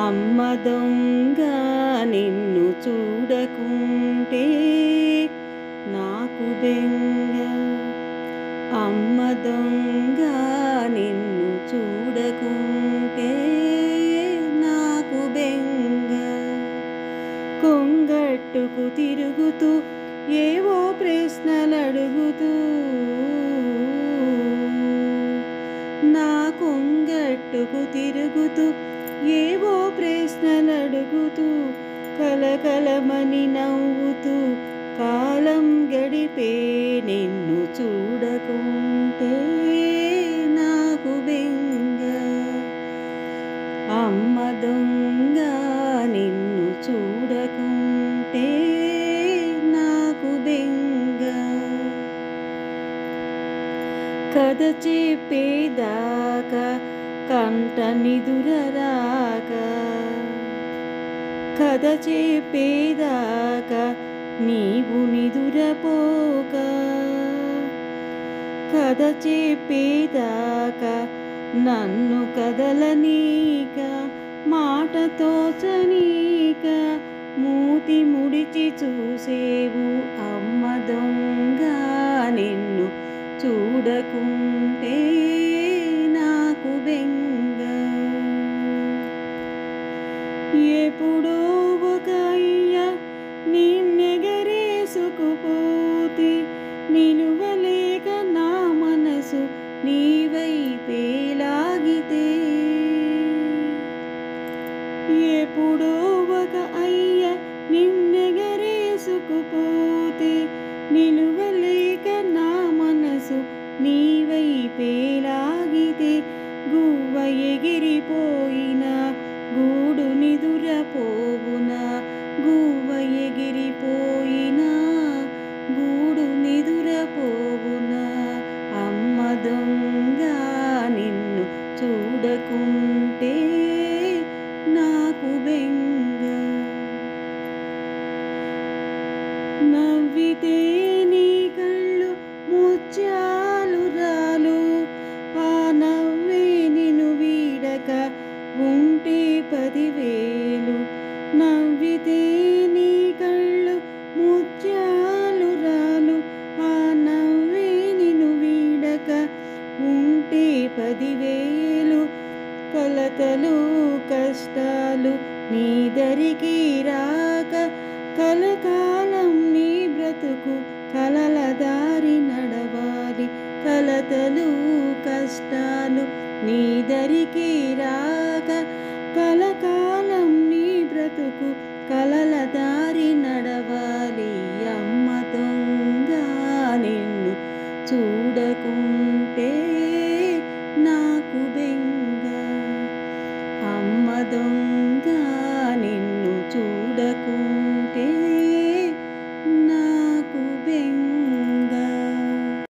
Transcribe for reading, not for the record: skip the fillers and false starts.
అమ్మ దొంగ నిన్ను చూడకుంటే నాకు బెంగ. అమ్మ దొంగ నిన్ను చూడకుంటే నాకు బెంగ. కొంగట్టుకు తిరుగుతూ ఏవో ప్రశ్నలడుగుతూ నా కొంగట్టుకు తిరుగుతూ ఏవో ప్రశ్నలడుగుతూ కలకలమని నవ్వుతూ కాలం గడిపే నిన్ను చూడకుంటే నాకు బెంగ. అమ్మ దొంగ నిన్ను చూడకుంటే నాకు బెంగ. కథ చెప్పేదాకా కంట నిదురరాక, కథ చెప్పేదాకా నీవు నిదురపోక, కథ చెప్పేదాకా నన్ను కదలనీక, మాట తోచనీక మూతి ముడిచి చూసేవు అమ్మ దొంగ నిన్ను చూడకుంటే నాకు బెంగ. ఎప్పుడో ఒక అయ్య నిన్నెగరేసుకుపోతే నిలువలేక నా మనసు నీ వైపే లాగితే, ఎప్పుడో ఒక అయ్య నిన్నెగరేసుకుపోతే నిలువలేక నా మనసు నీ వైపే లాగితే, గువ్వ ఎగిరిపోయినా గూడు నిదురపోవునా, గువ్వ ఎగిరిపోయినా గూడు నిదురపోవునా. అమ్మ దొంగ నిన్ను చూడకుంటే నాకు బెంగ. నవ్వితే నీ కళ్ళు ముత్యాలు రాలు, ఆ నవ్వే నిన్ను వీడక ఉంటే 10,000. నవ్వితే నీ కళ్ళు ముత్యాలు రాలు, ఆ నవ్వే నిన్ను వీడక ఉంటే 10,000. కలతలు కష్టాలు నీ దరికి రాక కలకాలం నీ బ్రతుకు కలల దారి నడవాలి. కలతలు కష్టాలు నీ దరికి రాక కలకాలం నీ బ్రతుకు కలల దారి నడవాలి.